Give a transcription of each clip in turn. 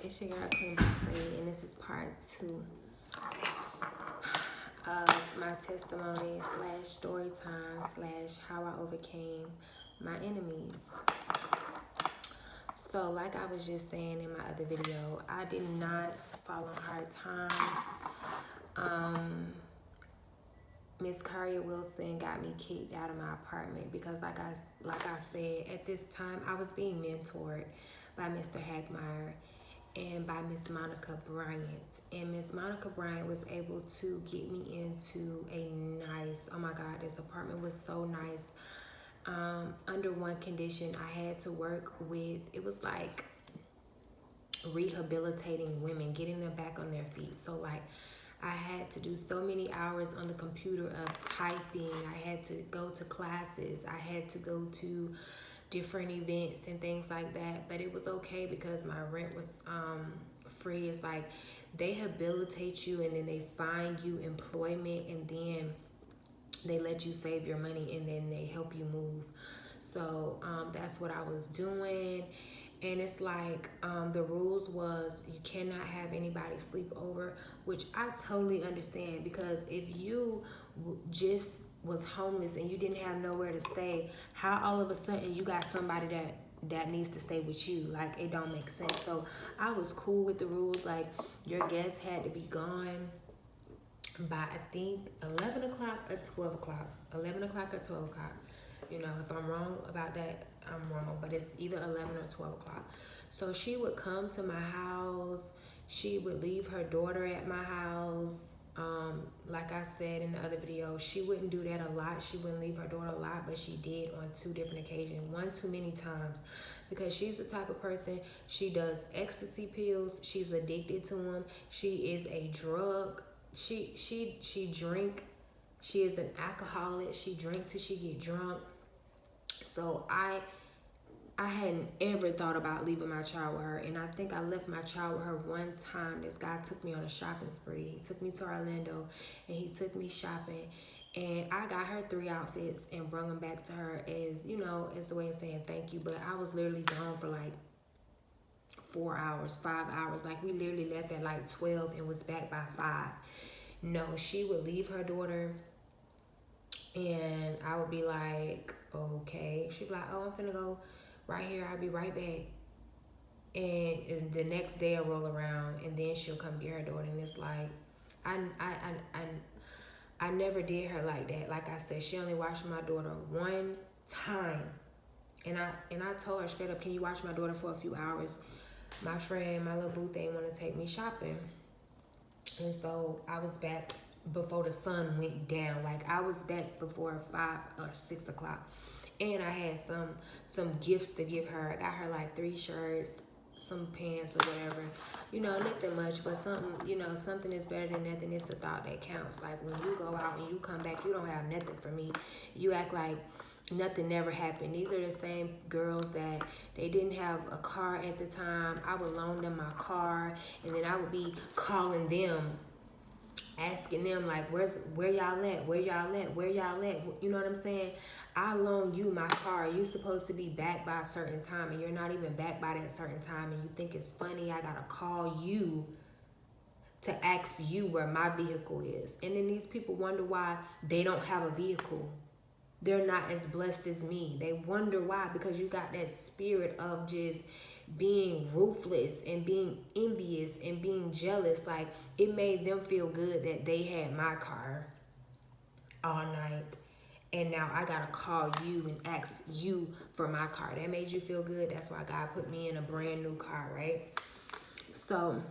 It's your girl Queen Bosley, and this is part 2 of my testimony / story time / how I overcame my enemies. So like I was just saying in my other video, I did not fall on hard times. Miss Kyria Wilson got me kicked out of my apartment because like I said, at this time I was being mentored by Mr. Hagmeyer and by Miss Monica Bryant. And Miss Monica Bryant was able to get me into a nice, oh my God, this apartment was so nice. Under one condition, I had to work with, it was like rehabilitating women, getting them back on their feet. So like I had to do so many hours on the computer of typing. I had to go to classes. I had to go to different events and things like that. But it was okay because my rent was free. It's like they habilitate you and then they find you employment and then they let you save your money and then they help you move. So that's what I was doing. And it's like the rules was you cannot have anybody sleep over, which I totally understand, because if you just was homeless and you didn't have nowhere to stay, how all of a sudden you got somebody that needs to stay with you? Like, it don't make sense. So I was cool with the rules. Like, your guests had to be gone by I think 11 o'clock or 12 o'clock. 11 o'clock or 12 o'clock. You know, if I'm wrong about that, I'm wrong. But it's either 11 or 12 o'clock. So she would come to my house. She would leave her daughter at my house. Like I said in the other video, she wouldn't do that a lot. She wouldn't leave her daughter a lot, but she did on 2 different occasions. One too many times. Because she's the type of person, she does ecstasy pills. She's addicted to them. She is a drug. She drink. She is an alcoholic. She drink till she get drunk. So I hadn't ever thought about leaving my child with her. And I think I left my child with her one time. This guy took me on a shopping spree. He took me to Orlando and he took me shopping. And I got her 3 outfits and brought them back to her as, you know, as the way of saying thank you. But I was literally gone for like 4 hours, 5 hours. Like, we literally left at like 12 and was back by 5. No, she would leave her daughter and I would be like, okay. She'd be like, oh, I'm finna go right here. I'll be right back. And the next day I'll roll around and then she'll come get her daughter. And it's like, I never did her like that. Like I said, she only watched my daughter one time. And I told her straight up, can you watch my daughter for a few hours? My friend, my little boo thing, want to take me shopping. And so I was back before the sun went down. Like, I was back before 5 or 6 o'clock. And I had some gifts to give her. I got her like 3 shirts, some pants or whatever. You know, nothing much, but something, you know, something is better than nothing. It's the thought that counts. Like, when you go out and you come back, you don't have nothing for me. You act like nothing never happened. These are the same girls that they didn't have a car at the time. I would loan them my car, and then I would be calling them, asking them like, where y'all at? Where y'all at? Where y'all at? You know what I'm saying? I loan you my car. You're supposed to be back by a certain time, and you're not even back by that certain time, and you think it's funny. I gotta call you to ask you where my vehicle is. And then these people wonder why they don't have a vehicle. They're not as blessed as me. They wonder why, because you got that spirit of just being ruthless and being envious and being jealous. Like, it made them feel good that they had my car all night, and now I gotta call you and ask you for my car. That made you feel good. That's why God put me in a brand new car, right? So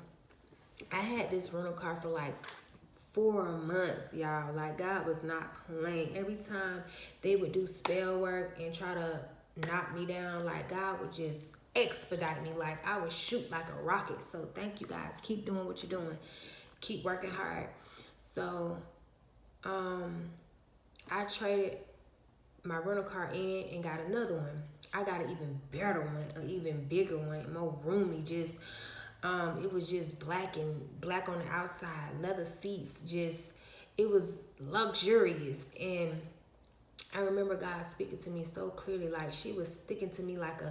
I had this rental car for like 4 months, y'all. Like, God was not playing. Every time they would do spell work and try to knock me down, like, God would just expedite me. Like, I would shoot like a rocket. So thank you, guys. Keep doing what you're doing. Keep working hard. So I traded my rental car in and got another one. I got an even better one, an even bigger one, more roomy. Just it was just black on the outside, leather seats. Just, it was luxurious. And I remember God speaking to me so clearly. Like, she was sticking to me like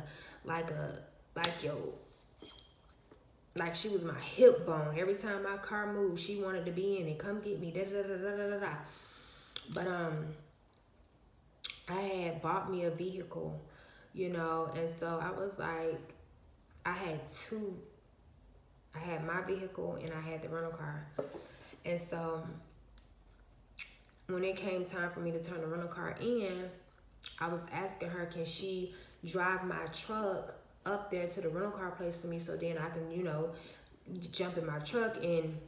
like she was my hip bone. Every time my car moved, she wanted to be in it. Come get me. Da da da da da da da. But I had bought me a vehicle, you know, and so I was like, I had my vehicle and I had the rental car. And so when it came time for me to turn the rental car in, I was asking her, can she drive my truck up there to the rental car place for me so then I can, you know, jump in my truck. And,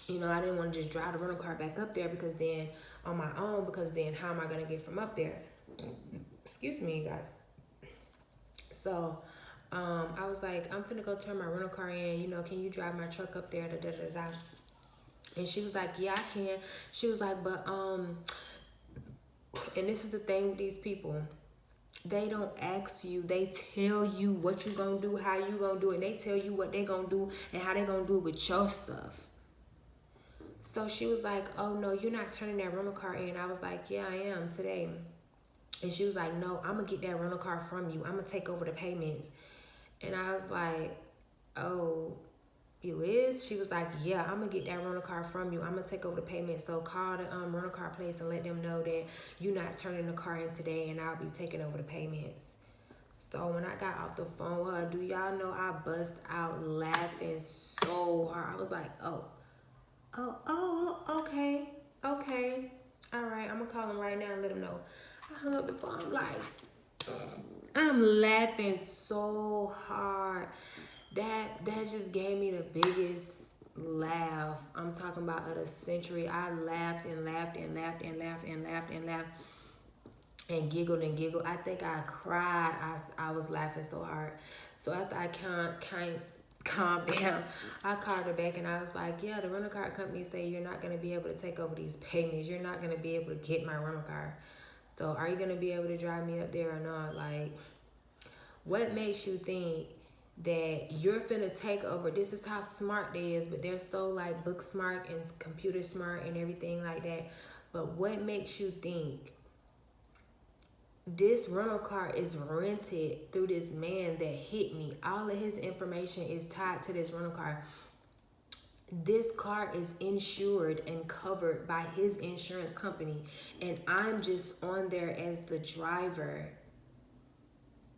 you know, I didn't want to just drive the rental car back up there because then on my own, because then how am I going to get from up there? Excuse me, you guys. So I was like, I'm finna go turn my rental car in, you know, can you drive my truck up there? Da, da, da, da. And she was like, yeah, I can. She was like, but, and this is the thing with these people. They don't ask you. They tell you what you gonna do, how you gonna do it. And they tell you what they gonna do and how they gonna do it with your stuff. So she was like, oh, no, you're not turning that rental car in. I was like, yeah, I am today. And she was like, no, I'm gonna get that rental car from you. I'm gonna take over the payments. And I was like, oh, you is? She was like, yeah, I'm gonna get that rental car from you. I'm gonna take over the payment. So call the rental car place and let them know that you're not turning the car in today and I'll be taking over the payments. So when I got off the phone with her, do y'all know I bust out laughing so hard. I was like, oh, okay. All right, I'm gonna call him right now and let him know. I hung up the phone. I'm like, I'm laughing so hard. That just gave me the biggest laugh. I'm talking about of the century. I laughed and laughed and laughed and laughed and laughed and laughed and giggled and giggled. I think I cried. I was laughing so hard. So after I can't calm down, I called her back and I was like, yeah, the rental car company say you're not going to be able to take over these payments. You're not going to be able to get my rental car. So are you going to be able to drive me up there or not? Like, what makes you think that you're finna take over? This is how smart they is, but they're so like book smart and computer smart and everything like that. But what makes you think this rental car is rented through this man that hit me? All of his information is tied to this rental car. This car is insured and covered by his insurance company, and I'm just on there as the driver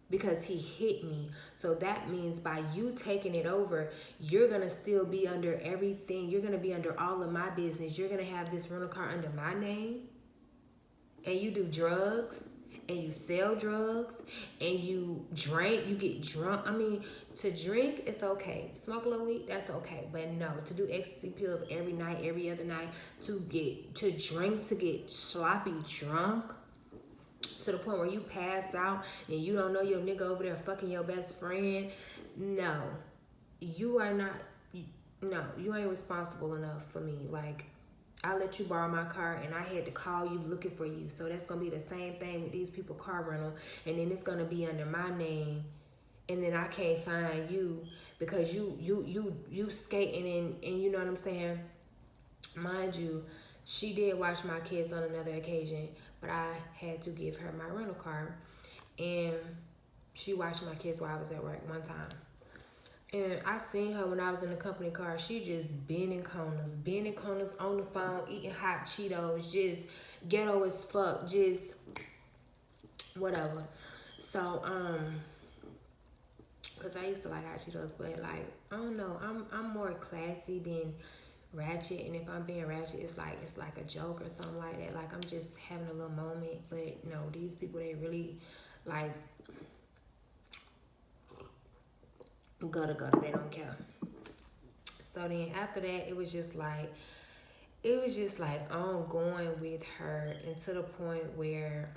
because he hit me. So that means by you taking it over, you're going to still be under everything. You're going to be under all of my business. You're going to have this rental car under my name. And you do drugs and you sell drugs and you drink, you get drunk. I mean, to drink, it's okay. Smoke a little weed, that's okay. But no, to do ecstasy pills every night, every other night, to drink, to get sloppy drunk, to the point where you pass out and you don't know your nigga over there fucking your best friend. No, you are not. No, you ain't responsible enough for me. Like, I let you borrow my car and I had to call you looking for you. So that's going to be the same thing with these people car rental. And then it's going to be under my name. And then I can't find you because you skating and you know what I'm saying? Mind you, she did watch my kids on another occasion, but I had to give her my rental car. And she watched my kids while I was at work one time. And I seen her when I was in the company car. She just bending corners on the phone, eating hot Cheetos, just ghetto as fuck, just whatever. So, cause I used to like hot Cheetos, but like, I don't know, I'm more classy than ratchet. And if I'm being ratchet, it's like a joke or something like that. Like, I'm just having a little moment. But no, these people, they really like gutter, they don't care. So then after that, it was just like ongoing with her, and to the point where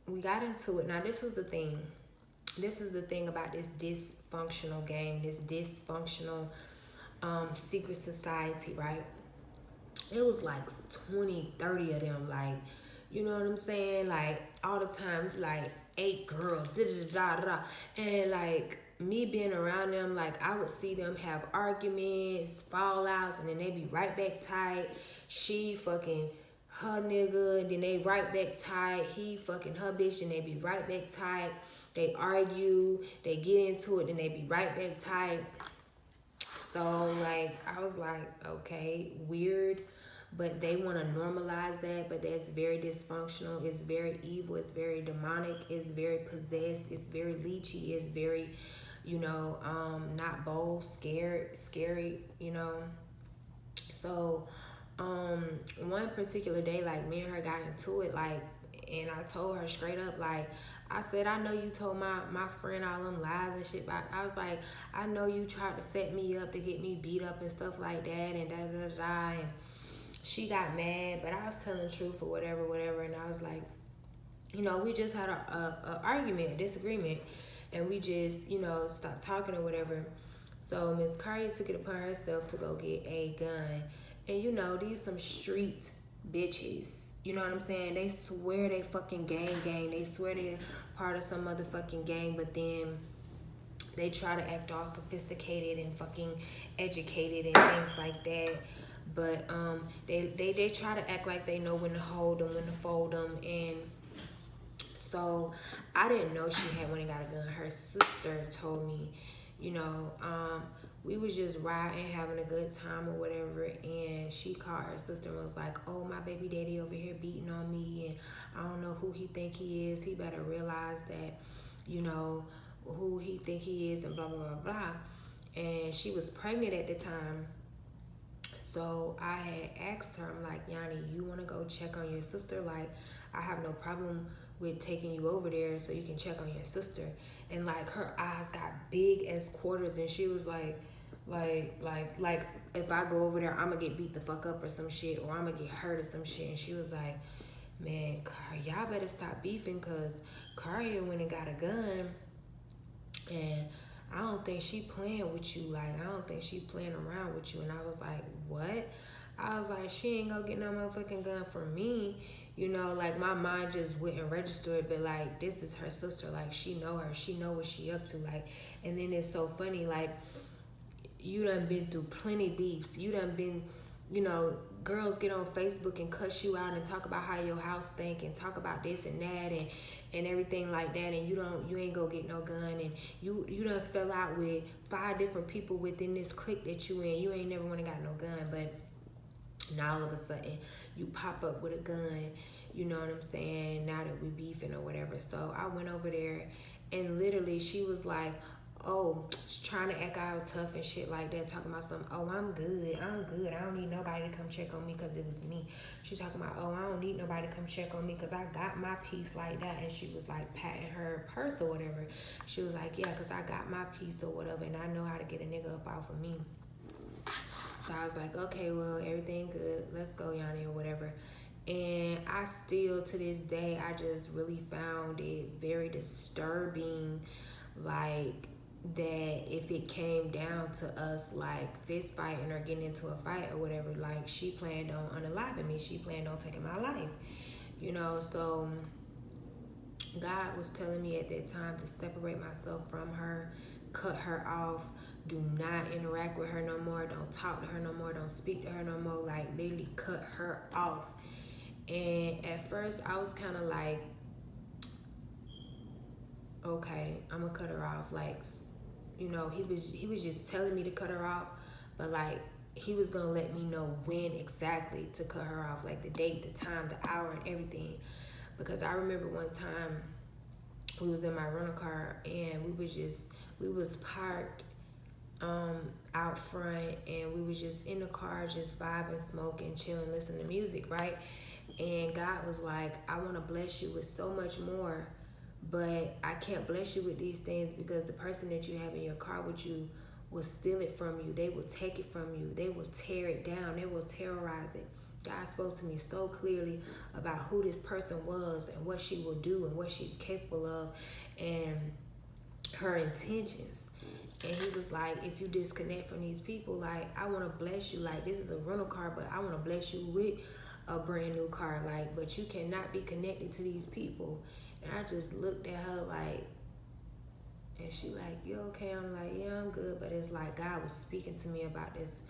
we got into it. Now this is the thing about this dysfunctional gang, this dysfunctional secret society, right? It was like 20, 30 of them, like, you know what I'm saying? Like, all the time, like 8 girls, da-da-da-da-da. And like, me being around them, like, I would see them have arguments, fallouts, and then they be right back tight. She fucking her nigga, and then they right back tight. He fucking her bitch, and they be right back tight. They argue, they get into it, and they be right back tight. So, like, I was like, okay, weird. But they want to normalize that, but that's very dysfunctional. It's very evil. It's very demonic. It's very possessed. It's very leechy. It's very, not bold, scary, So, one particular day, like, me and her got into it, like, and I told her straight up, like, I said, I know you told my friend all them lies and shit. But I was like, I know you tried to set me up to get me beat up and stuff like that, and da-da-da-da. And she got mad, but I was telling the truth or whatever. And I was like, we just had a argument, a disagreement, and we just, stopped talking or whatever. So Miss Kyria took it upon herself to go get a gun. And these some street bitches. You know what I'm saying? They swear they fucking gang. They swear they're part of some motherfucking gang, but then they try to act all sophisticated and fucking educated and things like that. But they try to act like they know when to hold them, when to fold them. And so I didn't know she had went and got a gun. Her sister told me, we was just riding, having a good time or whatever, and she called her sister and was like, oh, my baby daddy over here beating on me, and I don't know who he think he is. He better realize that, who he think he is, and blah, blah, blah, blah. And she was pregnant at the time. So I had asked her, I'm like, Yanni, you want to go check on your sister? Like, I have no problem with taking you over there so you can check on your sister. And like her eyes got big as quarters, and she was like if I go over there, I'm gonna get beat the fuck up or some shit, or I'm gonna get hurt or some shit. And she was like, man, y'all better stop beefing, cause Kyria went and got a gun, and I don't think she playing with you. Like, I don't think she playing around with you. And I was like, what? I was like, she ain't gonna get no motherfucking gun from me. Like, my mind just wouldn't register it. But, like, this is her sister. Like, she know her. She know what she up to. Like, and then it's so funny. Like, you done been through plenty beefs. You done been, girls get on Facebook and cuss you out and talk about how your house stink and talk about this and that and everything like that, and you ain't go get no gun, and you done fell out with 5 different people within this clique that you in. You ain't never went and got no gun, but now all of a sudden you pop up with a gun, you know what I'm saying, now that we beefing or whatever. So I went over there, and literally she was like, oh, she's trying to act out tough and shit like that, talking about something, oh, I'm good, I don't need nobody to come check on me because it was me. She talking about, oh, I don't need nobody to come check on me because I got my piece like that. And she was like patting her purse or whatever. She was like, yeah, because I got my piece or whatever, and I know how to get a nigga up off of me. So I was like, okay, well, everything good, let's go, Yanni, or whatever. And I still, to this day, I just really found it very disturbing, like, that if it came down to us like fist fighting or getting into a fight or whatever, like, she planned on unaliving me. She planned on taking my life, so God was telling me at that time to separate myself from her, cut her off, do not interact with her no more, don't talk to her no more, don't speak to her no more, like, literally cut her off. And at first I was kind of like, okay, I'm gonna cut her off. Like, he was just telling me to cut her off, but like, he was gonna let me know when exactly to cut her off, like the date, the time, the hour, and everything. Because I remember one time we was in my rental car, and we was parked out front, and we was just in the car, just vibing, smoking, chilling, listening to music, right? And God was like, I want to bless you with so much more, but I can't bless you with these things because the person that you have in your car with you will steal it from you. They will take it from you. They will tear it down. They will terrorize it. God spoke to me so clearly about who this person was and what she will do and what she's capable of and her intentions. And he was like, if you disconnect from these people, like, I want to bless you. Like, this is a rental car, but I want to bless you with a brand new car. Like, but you cannot be connected to these people. And I just looked at her like, and she like, you okay? I'm like, yeah, I'm good. But it's like God was speaking to me about this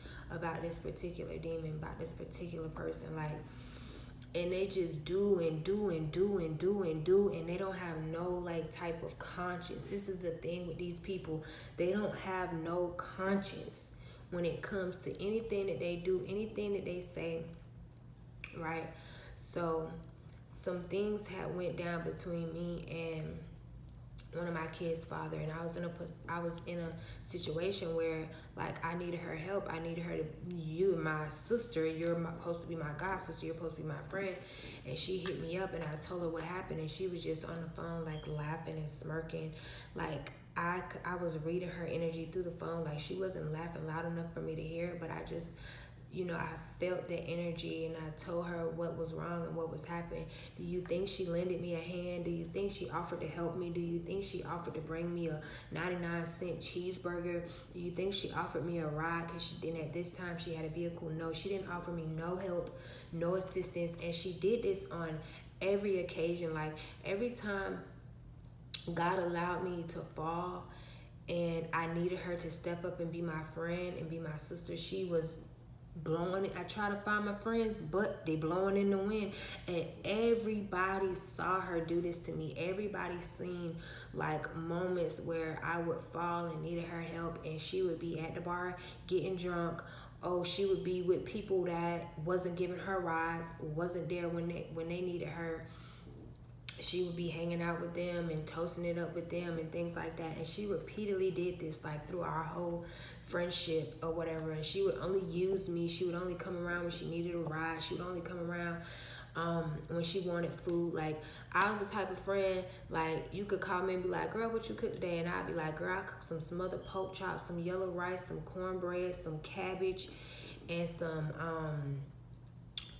particular demon, about this particular person. Like, and they just do and do and do and do and do, and they don't have no like type of conscience. This is the thing with these people. They don't have no conscience when it comes to anything that they do, anything that they say, right? So some things had went down between me and one of my kids' father, and I was in a situation where like I needed her help. I needed her to, you my sister, supposed to be my god sister, you're supposed to be my friend. And she hit me up, and I told her what happened, and she was just on the phone like laughing and smirking. Like I was reading her energy through the phone. Like she wasn't laughing loud enough for me to hear it, but I just, I felt that energy, and I told her what was wrong and what was happening. Do you think she lended me a hand? Do you think she offered to help me? Do you think she offered to bring me a 99-cent cheeseburger? Do you think she offered me a ride? Because she didn't at this time. She had a vehicle. No, she didn't offer me no help, no assistance. And she did this on every occasion. Like every time God allowed me to fall and I needed her to step up and be my friend and be my sister, she was blowing it. I try to find my friends, but they blowing in the wind. And everybody saw her do this to me. Everybody seen like moments where I would fall and needed her help, and she would be at the bar getting drunk. Oh, she would be with people that wasn't giving her rides, wasn't there when they needed her. She would be hanging out with them and toasting it up with them and things like that. And she repeatedly did this like through our whole friendship or whatever. And she would only use me. She would only come around when she needed a ride. She would only come around when she wanted food. Like I was the type of friend, like you could call me and be like, girl, what you cook today? And I'd be like, girl, I cooked some smothered pork chops, some yellow rice, some cornbread, some cabbage, and some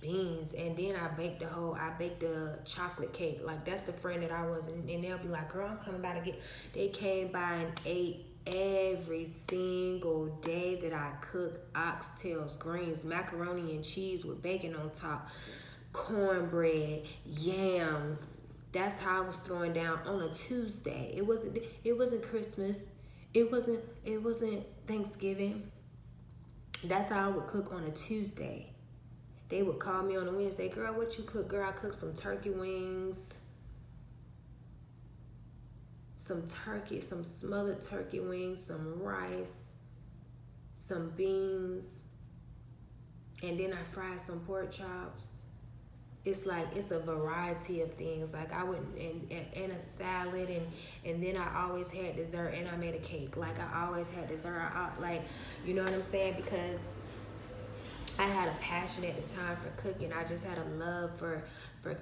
beans. And then I baked the chocolate cake. Like that's the friend that I was. And they'll be like, girl, I'm coming by to get. They came by and ate every single day that I cooked oxtails, greens, macaroni and cheese with bacon on top, cornbread, yams. That's how I was throwing down on a Tuesday. It wasn't Christmas. It wasn't Thanksgiving. That's how I would cook on a Tuesday. They would call me on a Wednesday, girl, what you cook? Girl, I cooked some turkey wings, some smothered turkey wings, some rice, some beans, and then I fried some pork chops. It's like, it's a variety of things. Like I would, and a salad, and then I always had dessert, and I made a cake. Like I always had dessert. Like, you know what I'm saying? Because I had a passion at the time for cooking. I just had a love for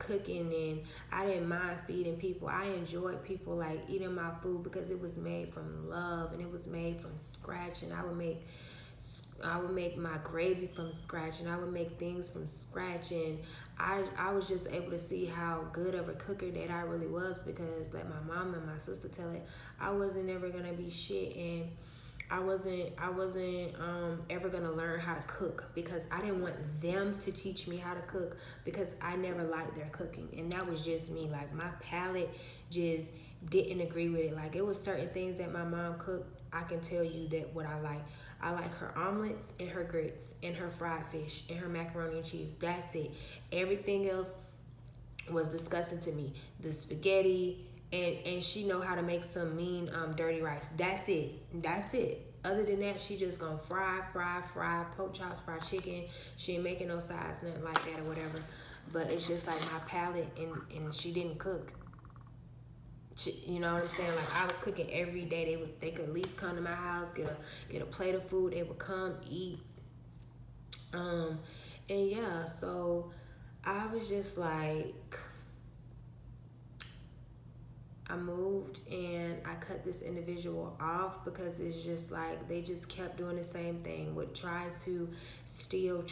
cooking, and I didn't mind feeding people. I enjoyed people like eating my food because it was made from love and it was made from scratch. And I would make my gravy from scratch, and I would make things from scratch. And I was just able to see how good of a cooker that I really was, because like my mom and my sister tell it, I wasn't ever gonna be shit, and I wasn't ever gonna learn how to cook because I didn't want them to teach me how to cook, because I never liked their cooking. And that was just me. Like my palate just didn't agree with it. Like it was certain things that my mom cooked. I can tell you that what I like her omelets and her grits and her fried fish and her macaroni and cheese. That's it. Everything else was disgusting to me. The spaghetti, and she know how to make some mean dirty rice. That's it. Other than that, she just gonna fry pork chops, fried chicken. She ain't making no sides, nothing like that or whatever. But it's just like my palate, and she didn't cook. You know what I'm saying? Like I was cooking every day. They could at least come to my house, get a plate of food. They would come eat. And yeah, so I was just like, I moved and I cut this individual off because it's just like they just kept doing the same thing. Would try to steal,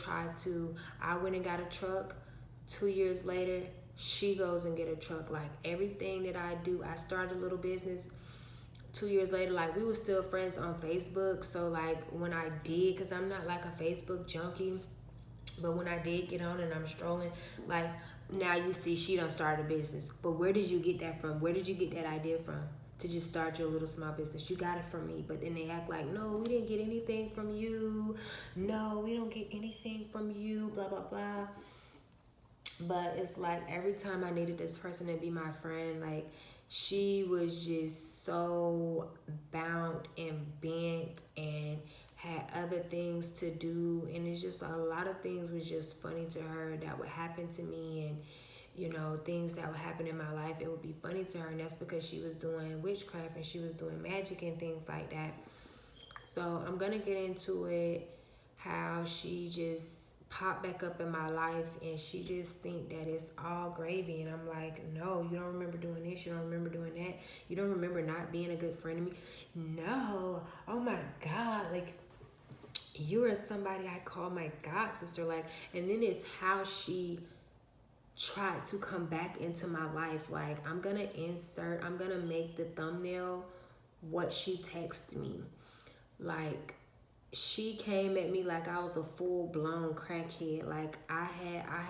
I went and got a truck. 2 years later, she goes and get a truck. Like everything that I do, I started a little business. 2 years later, like we were still friends on Facebook. So like when I did, because I'm not like a Facebook junkie, but when I did get on and I'm strolling, like now you see she done started a business. But where did you get that from? Where did you get that idea from to just start your little small business? You got it from me. But then they act like, no, we didn't get anything from you. No, we don't get anything from you, blah, blah, blah. But it's like every time I needed this person to be my friend, like she was just so bound and bent and had other things to do, and it's just a lot of things was just funny to her that would happen to me, and you know, things that would happen in my life, it would be funny to her, and that's because she was doing witchcraft and she was doing magic and things like that. So I'm gonna get into it, how she just popped back up in my life and she just think that it's all gravy, and I'm like, no, you don't remember doing this, you don't remember doing that, you don't remember not being a good friend to me. No, oh my God, like you are somebody I call my God sister, like, and then it's how she tried to come back into my life. Like I'm gonna make the thumbnail what she texted me. Like she came at me like I was a full-blown crackhead. Like I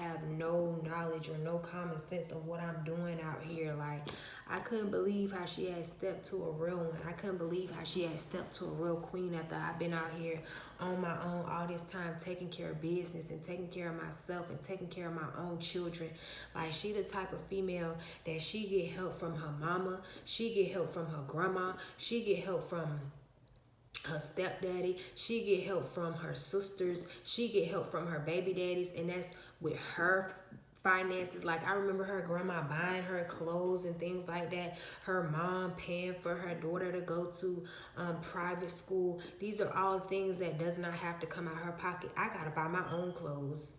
have no knowledge or no common sense of what I'm doing out here. Like I couldn't believe how she had stepped to a real one. I couldn't believe how she had stepped to a real queen after I've been out here on my own all this time, taking care of business and taking care of myself and taking care of my own children. Like she the type of female that she get help from her mama, she get help from her grandma, she get help from her stepdaddy, she get help from her sisters, she get help from her baby daddies, and that's with her finances. Like I remember her grandma buying her clothes and things like that, her mom paying for her daughter to go to private school. These are all things that does not have to come out her pocket. I gotta buy my own clothes,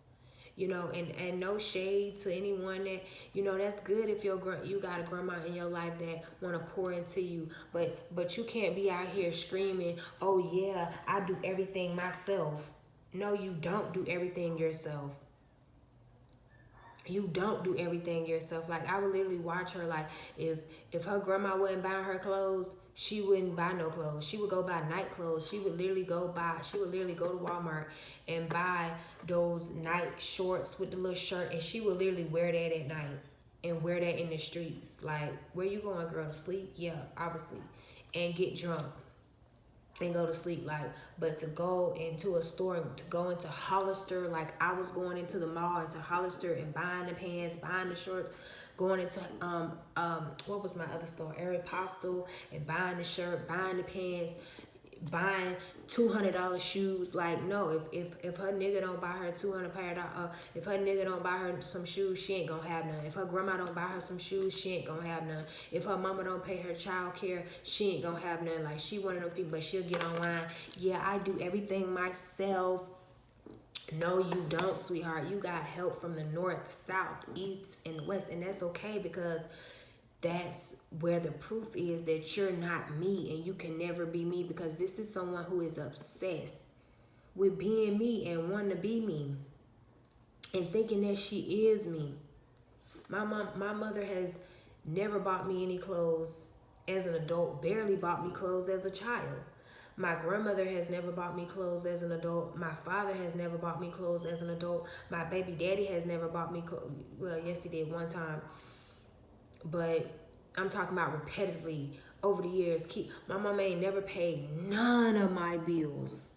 you know, and no shade to anyone that, you know, that's good if you got a grandma in your life that want to pour into you, but you can't be out here screaming, oh yeah, I do everything myself. No, you don't do everything yourself. You don't do everything yourself. Like I would literally watch her, like if her grandma wasn't buying her clothes, she wouldn't buy no clothes. She would go buy night clothes. She would literally go to Walmart and buy those night shorts with the little shirt, and she would literally wear that at night and wear that in the streets. Like, where you going, girl? To sleep? Yeah, obviously. And get drunk and go to sleep. Like, but to go into a store, to go into Hollister, like I was going into the mall, into Hollister, and buying the pants, buying the shorts, going into what was my other store, Aeropostale, and buying the shirt, buying the pants, buying $200 shoes. Like, no, if her nigga don't buy her if her nigga don't buy her some shoes, she ain't gonna have none. If her grandma don't buy her some shoes, she ain't gonna have none. If her mama don't pay her child care, she ain't gonna have none. Like, she one of them people, but she'll get online, yeah, I do everything myself. No, you don't, sweetheart. You got help from the north, south, east, and west, and that's okay, because that's where the proof is that you're not me and you can never be me, because this is someone who is obsessed with being me and wanting to be me and thinking that she is me. My mother has never bought me any clothes as an adult, barely bought me clothes as a child. My grandmother has never bought me clothes as an adult. My father has never bought me clothes as an adult. My baby daddy has never bought me clothes. Well, yes, he did one time. But I'm talking about repetitively over the years. My mama ain't never paid none of my bills.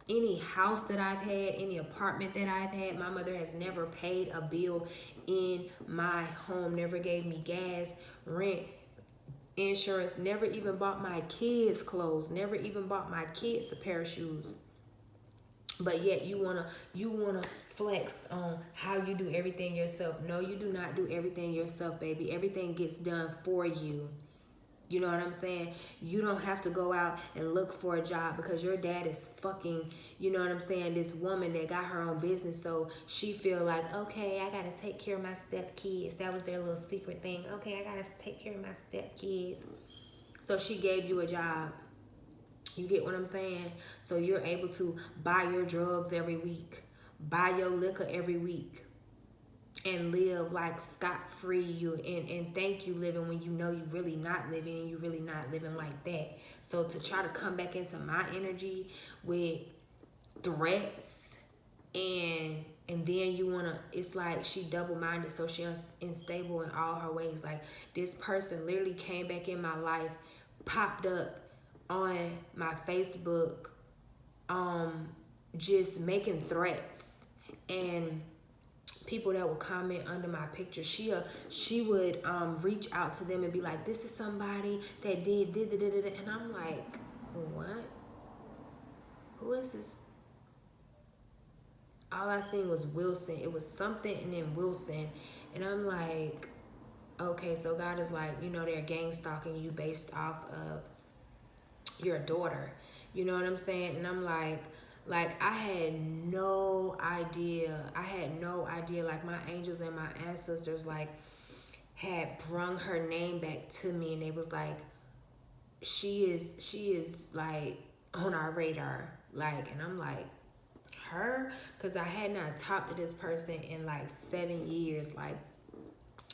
Any house that I've had, any apartment that I've had, my mother has never paid a bill in my home, never gave me gas, rent, insurance, never even bought my kids clothes, never even bought my kids a pair of shoes. But yet you wanna flex on how you do everything yourself. No, you do not do everything yourself, baby. Everything gets done for you. You know what I'm saying? You don't have to go out and look for a job because your dad is fucking, you know what I'm saying, this woman that got her own business. So she feel like, okay, I got to take care of my stepkids. That was their little secret thing. Okay, I got to take care of my stepkids. So she gave you a job. You get what I'm saying? So you're able to buy your drugs every week, buy your liquor every week, and live like scot-free. And think you living when you know you really not living, and you really not living like that. So to try to come back into my energy with threats and then you wanna, it's like she double-minded, so she's unstable in all her ways. Like, this person literally came back in my life, popped up on my Facebook, just making threats and people that would comment under my picture, she would reach out to them and be like, this is somebody that did, and I'm like, what? Who is this? All I seen was Wilson. It was something and then Wilson. And I'm like, okay, so God is like, they're gang stalking you based off of your daughter. You know what I'm saying? And I'm like I had no idea. Like my angels and my ancestors like had brung her name back to me, and they was like, she is like on our radar. Like, and I'm like, her? Because I had not talked to this person in like 7 years. Like,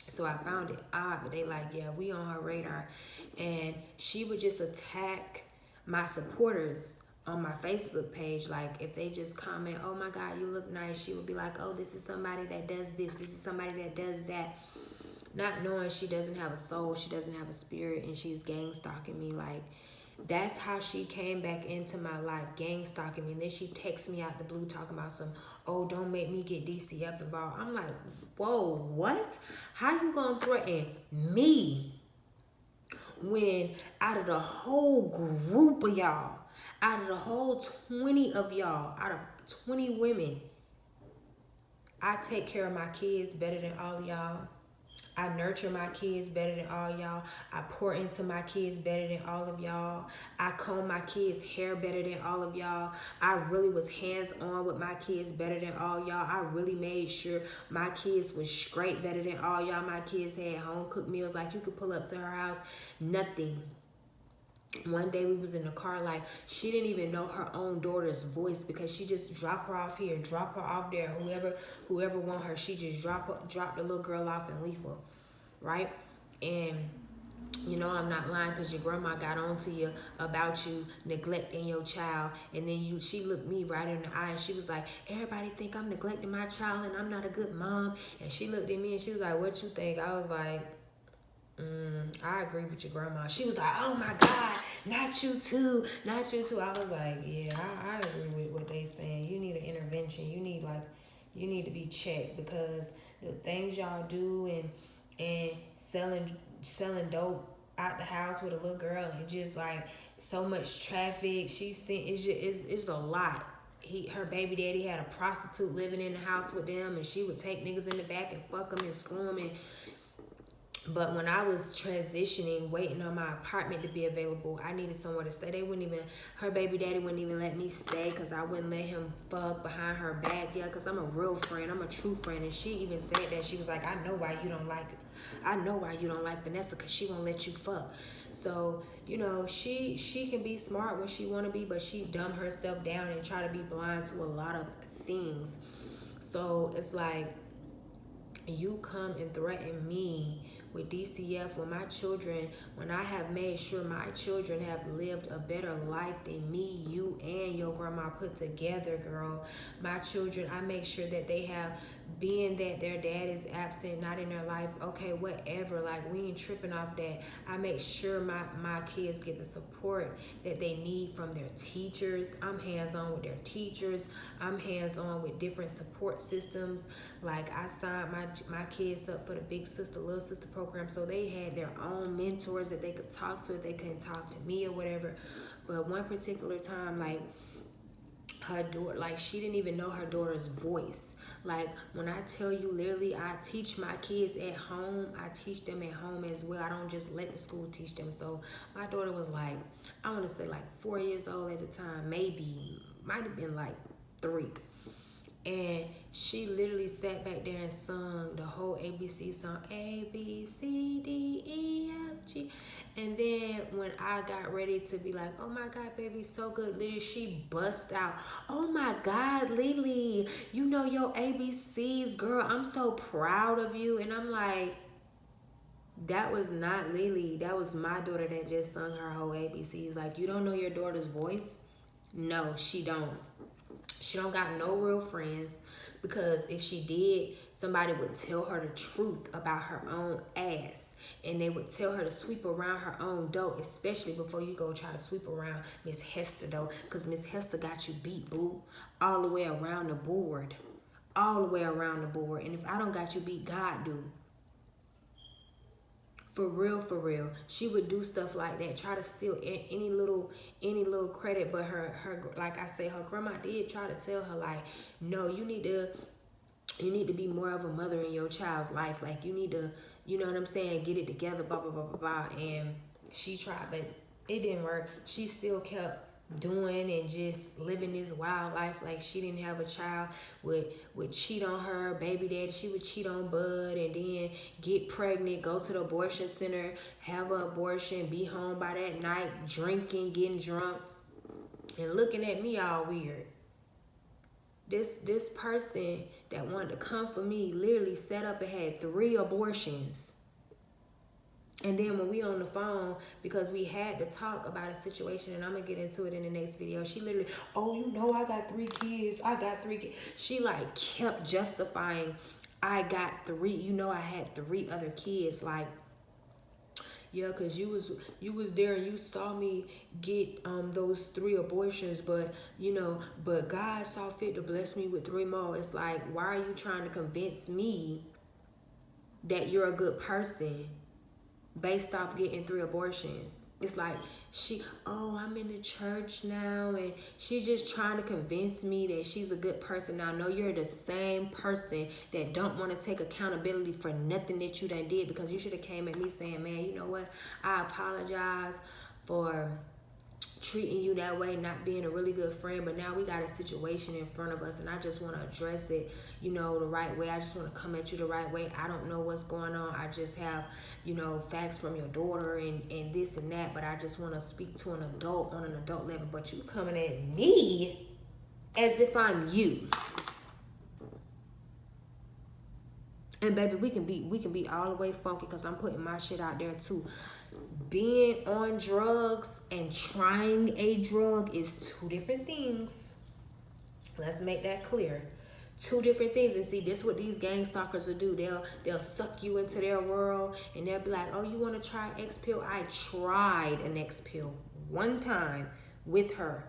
so I found it odd, but they like, yeah, we on her radar. And she would just attack my supporters on my Facebook page. Like, if they just comment, oh my God, you look nice, she would be like, oh, this is somebody that does this is somebody that does that, not knowing she doesn't have a soul, she doesn't have a spirit, and she's gang stalking me. Like, that's how she came back into my life, gang stalking me. And then she texts me out the blue talking about some, oh, don't make me get DCF involved. I'm like, whoa, what? How you gonna threaten me when out of the whole group of y'all, out of the whole 20 of y'all, out of 20 women, I take care of my kids better than all of y'all. I nurture my kids better than all y'all. I pour into my kids better than all of y'all. I comb my kids' hair better than all of y'all. I really was hands-on with my kids better than all y'all. I really made sure my kids was straight better than all y'all. My kids had home-cooked meals. Like, you could pull up to her house. Nothing. One day we was in the car, like, she didn't even know her own daughter's voice, because she just drop her off here, drop her off there. Whoever want her, she just drop the little girl off and leave her, right? And I'm not lying, because your grandma got on to you about you neglecting your child. And then she looked me right in the eye, and she was like, everybody think I'm neglecting my child and I'm not a good mom. And she looked at me and she was like, what you think? I was like, I agree with your grandma. She was like, oh my God, not you too. I was like, yeah, I agree with what they saying. You need an intervention. You need to be checked, because the things y'all do and selling dope out the house with a little girl, and just like so much traffic. It's a lot. Her baby daddy had a prostitute living in the house with them, and she would take niggas in the back and fuck them and screw them. But when I was transitioning, waiting on my apartment to be available, I needed somewhere to stay. Her baby daddy wouldn't even let me stay, because I wouldn't let him fuck behind her back. Yeah, because I'm a real friend. I'm a true friend. And she even said that. She was like, I know why you don't like Vanessa, because she won't let you fuck. So, she can be smart when she want to be, but she dumb herself down and try to be blind to a lot of things. So it's like, you come and threaten me with DCF when I have made sure my children have lived a better life than me, you, and your grandma put together, girl. My children, I make sure that they have, being that their dad is absent, not in their life, okay, whatever, like, we ain't tripping off that. I make sure my kids get the support that they need from their teachers. I'm hands-on with their teachers. I'm hands-on with different support systems. Like, I signed my kids up for the Big Sister, Little Sister program, so they had their own mentors that they could talk to if they couldn't talk to me or whatever. But one particular time, like, her daughter, like, she didn't even know her daughter's voice. Like, when I tell you, literally, I teach my kids at home. I teach them at home as well. I don't just let the school teach them. So my daughter was like, I want to say like 4 years old at the time, maybe, might have been like 3. And she literally sat back there and sung the whole ABC song, A, B, C, D, E, F, G. And then when I got ready to be like, oh my God, baby, so good, literally, she bust out, oh my God, Lily, you know your ABCs, girl, I'm so proud of you. And I'm like, that was not Lily. That was my daughter that just sung her whole ABCs. Like, you don't know your daughter's voice? No, she don't. She don't got no real friends, because if she did, somebody would tell her the truth about her own ass, and they would tell her to sweep around her own door, especially before you go try to sweep around Miss Hester though, because Miss Hester got you beat, boo, all the way around the board. all the way around the board. And if I don't got you beat, God do. For real, for real. She would do stuff like that, try to steal any little credit. But her like I say, her grandma did try to tell her, like, no, you need to be more of a mother in your child's life. Like, you need to, you know what I'm saying, get it together, blah, blah, blah, blah, blah. And she tried, but it didn't work. She still kept doing and just living this wild life. Like, she didn't have a child, would cheat on her baby daddy. She would cheat on Bud and then get pregnant, go to the abortion center, have an abortion, be home by that night, drinking, getting drunk, and looking at me all weird. This person that wanted to come for me literally set up and had 3 abortions. And then when we on the phone, because we had to talk about a situation, and I'm going to get into it in the next video, she literally, oh, you know I got 3 kids. I got 3 kids. She, like, kept justifying, I got 3. You know I had 3 other kids. Like, yeah, because you was there and you saw me get those 3 abortions, but, you know, but God saw fit to bless me with 3 more. It's like, why are you trying to convince me that you're a good person based off getting 3 abortions? It's like, I'm in the church now, and she's just trying to convince me that she's a good person. Now, I know you're the same person that don't want to take accountability for nothing that you done did, because you should have came at me saying, man, you know what? I apologize for treating you that way, not being a really good friend, but now we got a situation in front of us, and I just want to address it, you know, the right way. I just want to come at you the right way. I don't know what's going on. I just have, you know, facts from your daughter and this and that, but I just want to speak to an adult on an adult level. But you coming at me as if I'm you. And baby, we can be all the way funky, because I'm putting my shit out there too. Being on drugs and trying a drug is 2 different things. Let's make that clear. 2 different things. And see, this is what these gang stalkers will do. They'll suck you into their world, and they'll be like, oh, you want to try X pill? I tried an X pill one time with her,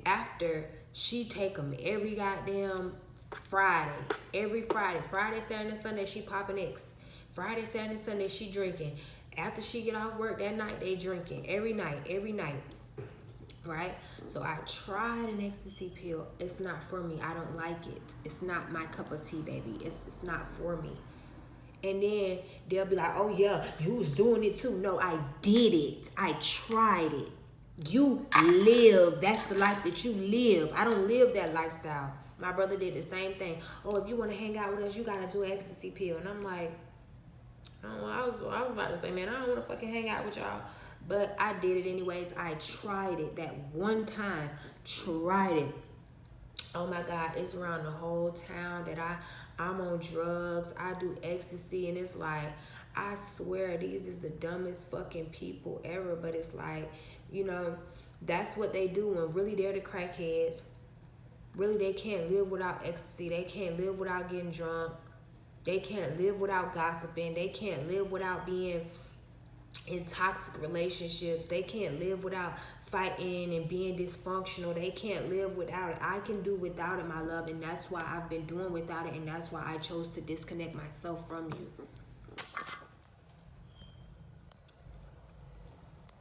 after she take them every goddamn Friday. Every Friday, Saturday, and Sunday, she popping X. Friday, Saturday, and Sunday, she drinking. After she get off work that night, they drinking every night, right? So I tried an ecstasy pill. It's not for me. I don't like it. It's not my cup of tea, baby. It's not for me. And then they'll be like, oh yeah, you was doing it too. No, I did it. I tried it. You live. That's the life that you live. I don't live that lifestyle. My brother did the same thing. Oh, if you want to hang out with us, you got to do an ecstasy pill. And I'm like, I was about to say, man, I don't want to fucking hang out with y'all. But I did it anyways. I tried it that one time. Tried it. Oh my God, it's around the whole town that I'm on drugs. I do ecstasy, and it's like, I swear these is the dumbest fucking people ever. But it's like, you know, that's what they do when really they're the crackheads. Really, they can't live without ecstasy. They can't live without getting drunk. They can't live without gossiping. They can't live without being in toxic relationships. They can't live without fighting and being dysfunctional. They can't live without it. I can do without it, my love, and that's why I've been doing without it, and that's why I chose to disconnect myself from you.